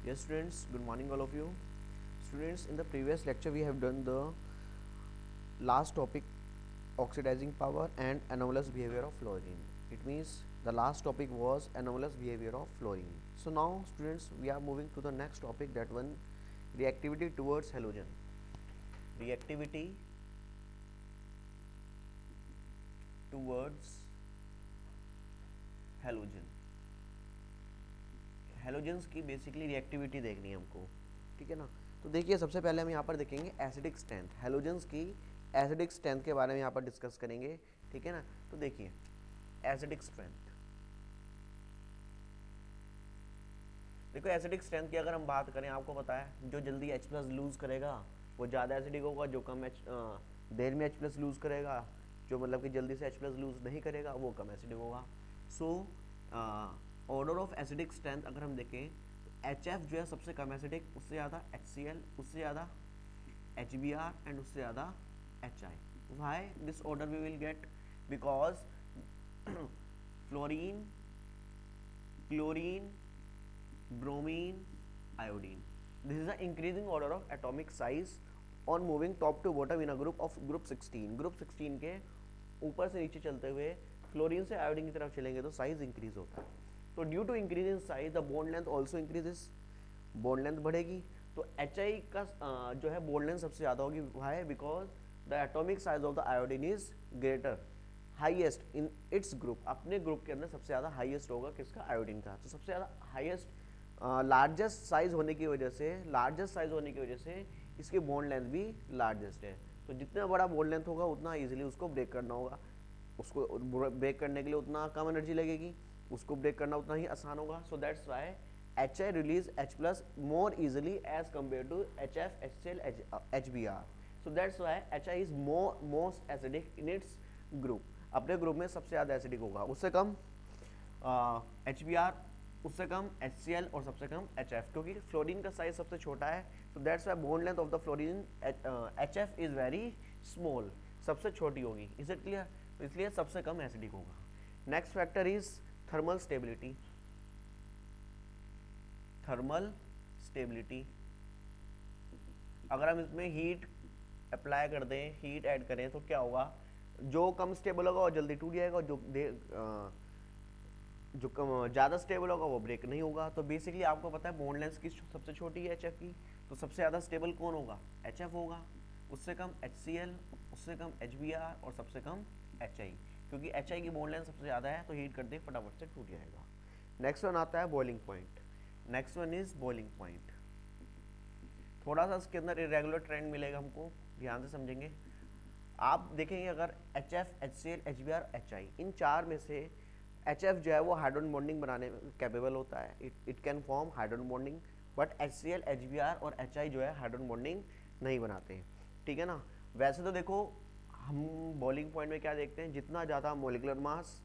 Yes students, good morning all of you. Students, in the previous lecture we have done the last topic, oxidizing power and anomalous behavior of fluorine. It means the last topic was anomalous behavior of fluorine. So now students, we are moving to the next topic, that one, reactivity towards halogen. Reactivity towards halogen. Halogens की basically reactivity देखनी है हमको, ठीक है ना। तो देखिए, सबसे पहले हम यहाँ पर देखेंगे एसिडिक स्ट्रेंथ, हेलोजेंस की एसिडिक स्ट्रेंथ के बारे में यहाँ पर डिस्कस करेंगे, ठीक है ना। तो देखिए एसिडिक स्ट्रेंथ, देखो एसिडिक स्ट्रेंथ की अगर हम बात करें, आपको पता है जो जल्दी H+ लूज करेगा वो ज़्यादा एसिडिक होगा, जो कम देर में H+ लूज करेगा, जो मतलब कि जल्दी से H+ लूज नहीं करेगा वो कम एसिडिक होगा। So order of acidic strength अगर हम देखें, HF जो है सबसे कम एसिडिक, उससे ज़्यादा HCl, उससे ज़्यादा HBr एंड उससे ज़्यादा HI। Why this order we will get? Because fluorine, chlorine, bromine, iodine, this is the increasing order of atomic size on moving top to bottom in a group of group 16। group 16 के ऊपर से नीचे चलते हुए fluorine से iodine की तरफ चलेंगे तो साइज इंक्रीज होता है। तो due to increase in size the bond length also increases, bond length बढ़ेगी, तो HI का जो है बॉन्ड लेंथ सबसे ज़्यादा होगी। Why? Because the atomic size of the iodine is greater, highest in its group, अपने ग्रुप के अंदर सबसे ज़्यादा हाईएस्ट होगा किसका? आयोडीन का। तो सबसे ज़्यादा हाईएस्ट लार्जेस्ट साइज होने की वजह से इसकी बॉन्ड लेंथ भी लार्जेस्ट है। तो जितना बड़ा बॉन्ड लेंथ होगा उतना इजीली उसको ब्रेक करना होगा, उसको ब्रेक करने के लिए उतना कम एनर्जी लगेगी, उसको ब्रेक करना उतना ही आसान होगा। So that's why HI release H+ more easily as compared to HF, HCl, HBr। so that's why HI is most acidic in its group, अपने ग्रुप में सबसे ज़्यादा एसिडिक होगा, उससे कम HBr, उससे कम HCl और सबसे कम HF, क्योंकि फ्लोरीन का साइज सबसे छोटा है। तो that's why bond length of the fluorine HF is very small, सबसे छोटी होगी। Is it clear? तो इसलिए सबसे कम एसिडिक होगा। Next factor is thermal stability. Thermal stability, अगर हम इसमें हीट अप्लाई कर दें, हीट ऐड करें तो क्या होगा? जो कम स्टेबल होगा वो जल्दी टूट जाएगा, जो ज़्यादा स्टेबल होगा वो ब्रेक नहीं होगा। तो बेसिकली आपको पता है बॉन्ड लेंथ की सबसे छोटी है HF की, तो सबसे ज़्यादा स्टेबल कौन होगा? HF होगा, उससे कम HCl, उससे कम HBr और सबसे कम HI, क्योंकि HI की बॉन्ड लेंथ सबसे ज़्यादा है तो हीट करते फटाफट से टूट जाएगा। नेक्स्ट वन आता है boiling point. Next one is boiling point. थोड़ा सा इसके अंदर इरेगुलर ट्रेंड मिलेगा हमको, ध्यान से समझेंगे। आप देखेंगे अगर HF, HCl, HBr, HI, इन चार में से HF जो है वो हाइड्रोजन बॉन्डिंग बनाने में कैपेबल होता है, it can form hydrogen bonding, but HCl, HBr और HI जो है हाइड्रोजन बॉन्डिंग नहीं बनाते हैं, ठीक है ना। वैसे तो देखो हम बॉइलिंग पॉइंट में क्या देखते हैं, जितना ज़्यादा मोलिकुलर मास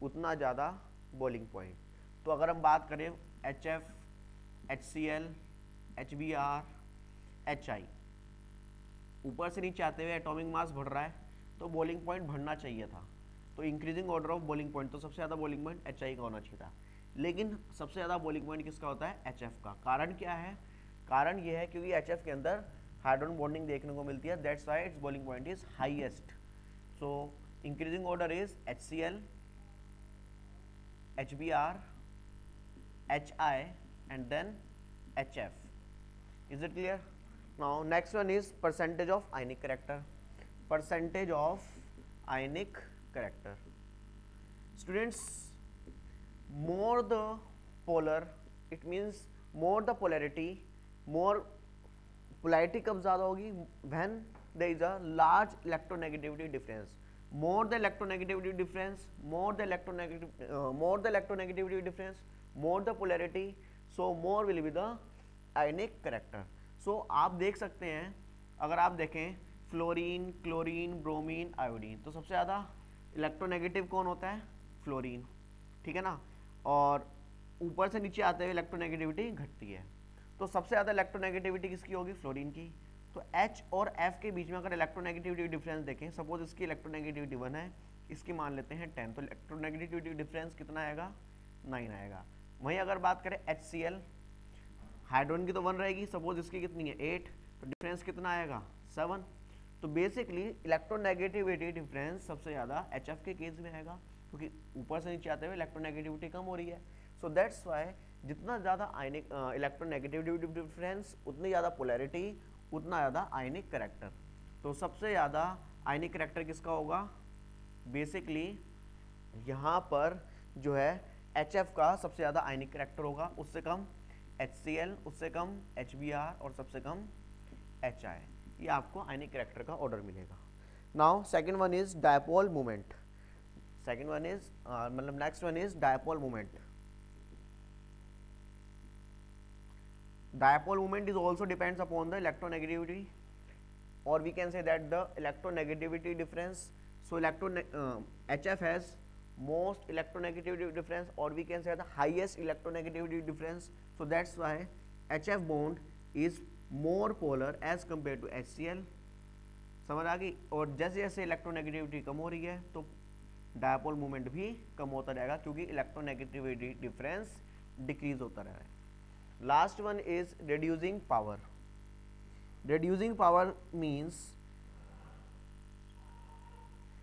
उतना ज़्यादा बॉइलिंग पॉइंट। तो अगर हम बात करें HF, HCl, HBr, HI, ऊपर से नीचे आते हुए एटॉमिक मास बढ़ रहा है तो बॉइलिंग पॉइंट बढ़ना चाहिए था। तो increasing order of boiling point, तो सबसे ज़्यादा बॉइलिंग पॉइंट HI का होना चाहिए था, लेकिन सबसे ज़्यादा बॉइलिंग पॉइंट किसका होता है? HF का। कारण क्या है? कारण ये है क्योंकि HF के अंदर हाइड्रोजन बॉन्डिंग देखने को मिलती है, that's why it's boiling point is highest. So increasing order is HCl, HBr, HI and then HF। is it clear? Now next one is percentage of ionic character। percentage of ionic character, students, more the polar, it means more the polarity, more polarity कब ज़्यादा होगी? when there is a large electronegativity difference, more the electronegativity difference, more the electronegativity difference, more the polarity, so more will be the ionic character। so आप देख सकते हैं, अगर आप देखें फ्लोरीन, क्लोरीन, ब्रोमीन, आयोडीन, तो सबसे ज़्यादा इलेक्ट्रोनेगेटिव कौन होता है? फ्लोरीन, ठीक है ना। और ऊपर से नीचे आते हुए इलेक्ट्रोनेगेटिविटी घटती है, तो सबसे ज़्यादा इलेक्ट्रोनेगेटिविटी किसकी होगी? फ्लोरीन की। तो H और F के बीच में अगर इलेक्ट्रोनेगेटिविटी डिफरेंस देखें, सपोज इसकी इलेक्ट्रोनेगेटिविटी 1 है, इसकी मान लेते हैं 10, तो इलेक्ट्रोनेगेटिविटी डिफरेंस कितना आएगा? 9 आएगा। वहीं अगर बात करें HCl, हाइड्रोजन की तो 1 रहेगी, सपोज इसकी कितनी है 8, तो डिफरेंस कितना आएगा 7। तो बेसिकली इलेक्ट्रोनेगेटिविटी डिफरेंस सबसे ज़्यादा HF के केस में आएगा, क्योंकि ऊपर से नीचे आते हुए इलेक्ट्रोनेगेटिविटी कम हो रही है। सो दैट्स वाई जितना ज़्यादा आयनिक इलेक्ट्रोनेगेटिविटी डिफरेंस, उतनी ज़्यादा पोलैरिटी, उतना ज़्यादा आयनिक करेक्टर। तो सबसे ज़्यादा आयनिक करेक्टर किसका होगा, बेसिकली यहाँ पर जो है HF का सबसे ज़्यादा आयनिक करेक्टर होगा, उससे कम HCl, उससे कम HBr और सबसे कम HI। ये आपको आयनिक करेक्टर का ऑर्डर मिलेगा। Now second one is dipole moment. Second one is मतलब next one is dipole moment. Dipole moment is also depends upon the electronegativity, or we can say that the electronegativity difference. So HF has most electronegativity difference, or we can say the highest electronegativity difference. So that's why HF bond is more polar as compared to HCl। समझ आ गई। और जैसे जैसे electronegativity कम हो रही है तो dipole moment भी कम होता रहेगा, क्योंकि इलेक्ट्रोनेगेटिविटी डिफरेंस डिक्रीज होता रहेगा। Last one is reducing power. Reducing power means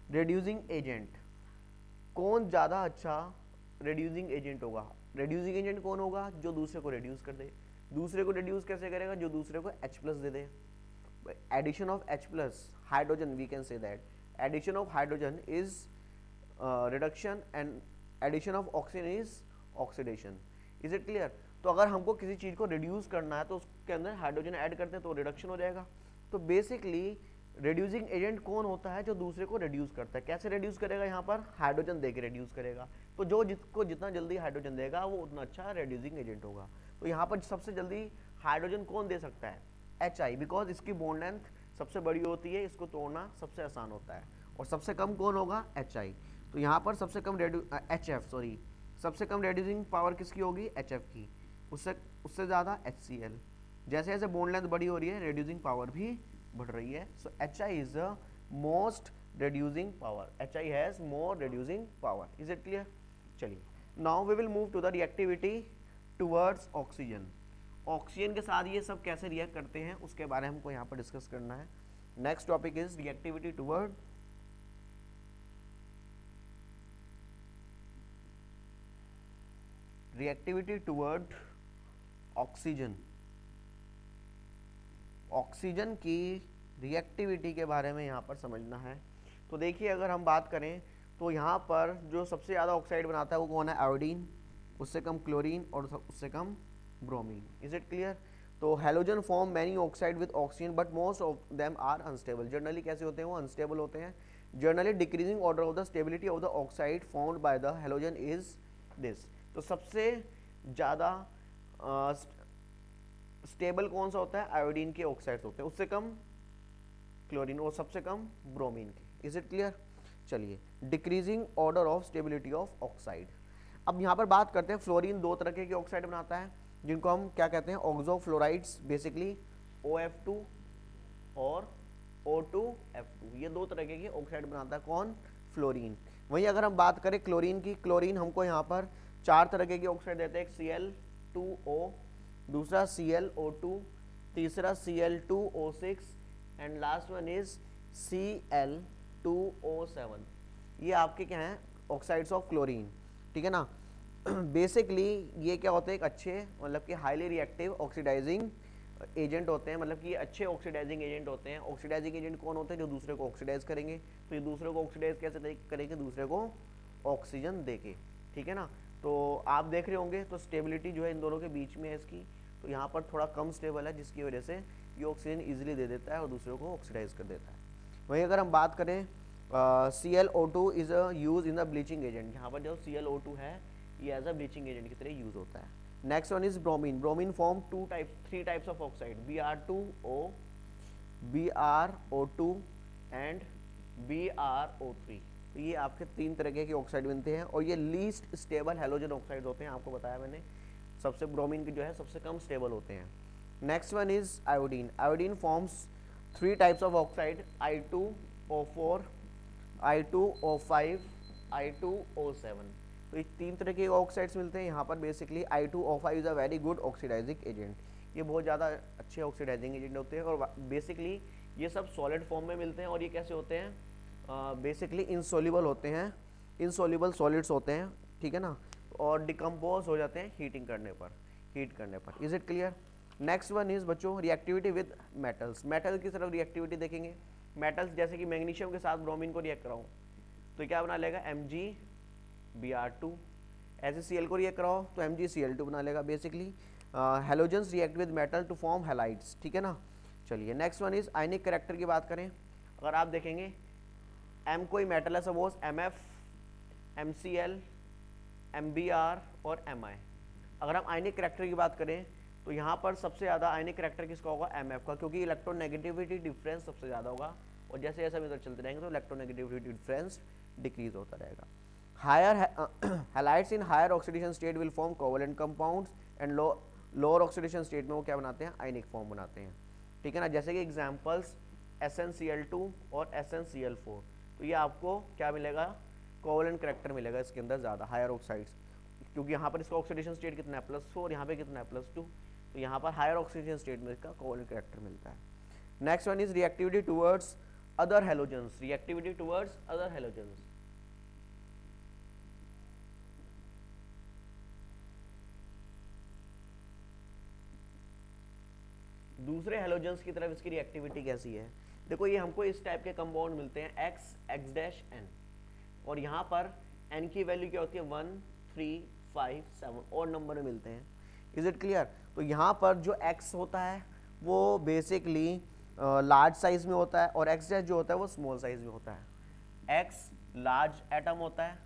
reducing agent। कौन ज़्यादा अच्छा reducing agent होगा? reducing agent कौन होगा? जो दूसरे को reduce कर दे। दूसरे को reduce कैसे करेगा? जो दूसरे को H plus they they. Addition of H plus hydrogen, we can say that addition of hydrogen is reduction and addition of oxygen is oxidation। Is it clear? तो अगर हमको किसी चीज़ को रिड्यूस करना है तो उसके अंदर हाइड्रोजन ऐड करते हैं तो रिडक्शन हो जाएगा। तो बेसिकली रिड्यूसिंग एजेंट कौन होता है? जो दूसरे को रिड्यूस करता है। कैसे रिड्यूस करेगा? यहाँ पर हाइड्रोजन देके रिड्यूस करेगा। तो जो जिसको जितना जल्दी हाइड्रोजन देगा वो उतना अच्छा रिड्यूसिंग एजेंट होगा। तो यहाँ पर सबसे जल्दी हाइड्रोजन कौन दे सकता है? HI, बिकॉज इसकी बॉन्ड लेंथ सबसे बड़ी होती है, इसको तोड़ना सबसे आसान होता है। और सबसे कम कौन होगा? HI। तो यहाँ पर सबसे कम HF सॉरी सबसे कम रिड्यूसिंग पावर किसकी होगी? HF की। उससे ज़्यादा HCl। जैसे जैसे बॉन्ड लेंथ बड़ी हो रही है रिड्यूसिंग पावर भी बढ़ रही है। So HI is the most reducing power. HI has more reducing power. Is it clear? चलिए now we will move to the reactivity towards oxygen. Oxygen के साथ ये सब कैसे रिएक्ट करते हैं उसके बारे में हमको यहाँ पर डिस्कस करना है। Next topic is reactivity toward reactivity toward oxygen. Oxygen की रिएक्टिविटी के बारे में यहाँ पर समझना है। तो देखिए अगर हम बात करें तो यहाँ पर जो सबसे ज़्यादा ऑक्साइड बनाता है वो कौन है? आयोडीन, उससे कम क्लोरीन और उससे कम ब्रोमीन। Is it clear? तो halogen form many oxide with oxygen but most of them are unstable. Generally कैसे होते हैं? वो अनस्टेबल होते हैं। Generally decreasing order of the stability of the oxide found by the halogen is this. तो सबसे ज़्यादा स्टेबल कौन सा होता है? आयोडीन के ऑक्साइड्स होते हैं, उससे कम क्लोरीन और सबसे कम ब्रोमीन के। Is it clear? चलिए decreasing order of stability of oxide. अब यहाँ पर बात करते हैं फ्लोरीन दो तरह के ऑक्साइड बनाता है जिनको हम क्या कहते हैं? ऑक्सोफ्लोराइड्स। बेसिकली OF2 और O2F2, ये दो तरह के ऑक्साइड बनाता है कौन? फ्लोरीन। वहीं अगर हम बात करें क्लोरीन की, क्लोरीन हमको यहाँ पर चार तरह के ऑक्साइड देते हैं। एक Cl2O, दूसरा ClO2, तीसरा Cl2O6 and last one is Cl2O7। ये आपके क्या हैं? Oxides of chlorine. ठीक है ना? बेसिकली ये क्या होते हैं? एक अच्छे मतलब कि हाईली रिएक्टिव ऑक्सीडाइजिंग एजेंट होते हैं, मतलब कि ये अच्छे ऑक्सीडाइजिंग एजेंट होते हैं। ऑक्सीडाइजिंग एजेंट कौन होते हैं? जो दूसरे को ऑक्सीडाइज करेंगे। तो ये दूसरे को ऑक्सीडाइज कैसे करेंगे? दूसरे को ऑक्सीजन देके। ठीक है ना? तो आप देख रहे होंगे तो स्टेबिलिटी जो है इन दोनों के बीच में है इसकी। तो यहाँ पर थोड़ा कम स्टेबल है जिसकी वजह से ये ऑक्सीजन ईजिली दे देता है और दूसरे को ऑक्सीडाइज कर देता है। वहीं अगर हम बात करें ClO2 is use in the bleaching agent. यहाँ पर जो ClO2 है ये एज अ ब्लीचिंग एजेंट की तरह यूज होता है। Next one is bromine. Bromine form three types of oxide, Br2O, BrO2 and BrO3। तो ये आपके तीन तरह के ऑक्साइड बनते हैं और ये लीस्ट स्टेबल हेलोजन ऑक्साइड होते हैं। आपको बताया मैंने, सबसे ब्रोमीन के जो है सबसे कम स्टेबल होते हैं। Next one is iodine. Iodine forms three types of oxide, I2O4, I2O5, I2O7। तो ये तीन तरह के ऑक्साइड्स मिलते हैं यहाँ पर। Basically I2O5 is a very good oxidising agent. ये बहुत ज़्यादा अच्छे ऑक्सीडाइजिंग एजेंट होते हैं और बेसिकली ये सब सॉलिड फॉर्म में मिलते हैं और ये कैसे होते हैं, बेसिकली इनसोल्यूबल होते हैं, इनसोल्यूबल सॉलिड्स होते हैं, ठीक है ना, और डिकम्पोज हो जाते हैं हीट करने पर। Is it clear? Next one is बच्चों रिएक्टिविटी विद मेटल्स। मेटल की तरफ रिएक्टिविटी देखेंगे। मेटल्स जैसे कि मैग्नीशियम के साथ ब्रोमीन को रिएक्ट कराऊँ तो क्या बना लेगा, MgBr2। ऐसे Cl को रिएक्ट कराओ तो MgCl2 बना लेगा। Basically halogens react with metal to form halides, ठीक है ना। चलिए next one is ionic character की बात करें। अगर आप देखेंगे M कोई मेटल है, सपोज Mf, MCl, MbR और Mi। अगर हम आयनिक कैरेक्टर की बात करें तो यहाँ पर सबसे ज़्यादा आयनिक कैरेक्टर किसका होगा, Mf का, क्योंकि इलेक्ट्रोनेगेटिविटी डिफरेंस सबसे ज़्यादा होगा और जैसे जैसे हम इधर चलते रहेंगे तो इलेक्ट्रोनेगेटिविटी डिफरेंस डिक्रीज होता रहेगा। Higher halides in higher oxidation state will form covalent compounds and lower oxidation state में वो क्या बनाते हैं, आयनिक फॉर्म बनाते हैं, ठीक है ना। जैसे कि एग्जांपल्स SnCl2 और SnCl4, तो ये आपको क्या मिलेगा, कोवलेंट कैरेक्टर मिलेगा इसके अंदर ज़्यादा हायर ऑक्साइड्स, क्योंकि यहाँ पर इसका ऑक्सीडेशन स्टेट कितना है +4, यहाँ पे कितना है +2, तो यहाँ पर हायर ऑक्सीडेशन स्टेट में इसका कोवलेंट कैरेक्टर मिलता है। Next one is reactivity towards other halogens. Reactivity towards other halogens, दूसरे हैलोजेंस की तरफ इसकी रिएक्टिविटी कैसी है। देखो ये हमको इस टाइप के कंपाउंड मिलते हैं X, X', N, और यहाँ पर N की वैल्यू क्या होती है 1, 3, 5, 7 और नंबर में मिलते हैं। Is it clear? तो यहाँ पर जो X होता है वो बेसिकली लार्ज साइज में होता है और X' जो होता है वो स्मॉल साइज में होता है। X लार्ज एटम होता है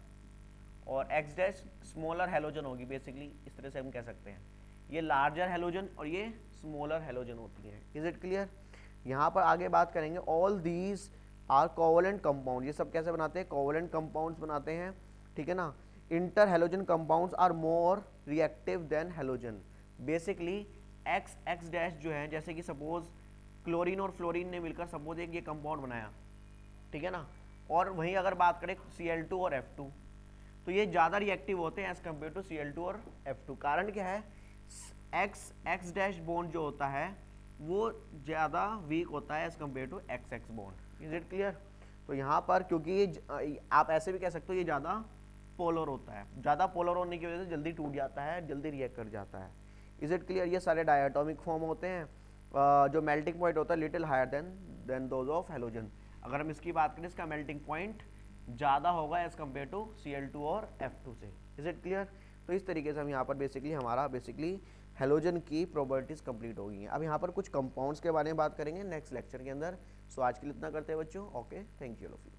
और X' स्मॉलर हैलोजन होगी। बेसिकली इस तरह से हम कह सकते हैं ये लार्जर हैलोजन और ये स्मॉलर हैलोजन होती है। Is it clear? यहाँ पर आगे बात करेंगे all these are covalent compound. ये सब कैसे बनाते हैं, कोवलेंट कंपाउंड्स बनाते हैं, ठीक है ना। Inter halogen compounds are more reactive than halogen. Basically X' जो है, जैसे कि सपोज क्लोरीन और फ्लोरीन ने मिलकर सपोज एक ये कंपाउंड बनाया, ठीक है ना, और वहीं अगर बात करें Cl2 और F2 तो ये ज़्यादा रिएक्टिव होते हैं एज कम्पेयर टू Cl2 और F2। कारण क्या है, X' बॉन्ड जो होता है वो ज़्यादा वीक होता है as compare to XX bond. Is it clear? तो यहाँ पर क्योंकि ये आप ऐसे भी कह सकते हो ये ज़्यादा पोलर होता है, ज़्यादा पोलर होने की वजह से जल्दी टूट जाता है, जल्दी रिएक्ट कर जाता है। Is it clear? ये सारे डायटोमिक फॉर्म होते हैं, जो मेल्टिंग पॉइंट होता है little higher than those of halogen. अगर हम इसकी बात करें इसका मेल्टिंग पॉइंट ज़्यादा होगा एज कम्पेयर टू Cl2 और F2 से। Is it clear? तो इस तरीके से हम यहाँ पर बेसिकली हमारा हैलोजन की प्रॉपर्टीज कंप्लीट हो गई हैं। अब यहाँ पर कुछ कंपाउंड्स के बारे में बात करेंगे नेक्स्ट लेक्चर के अंदर। सो आज के लिए इतना करते हैं बच्चों। Okay, thank you all of you.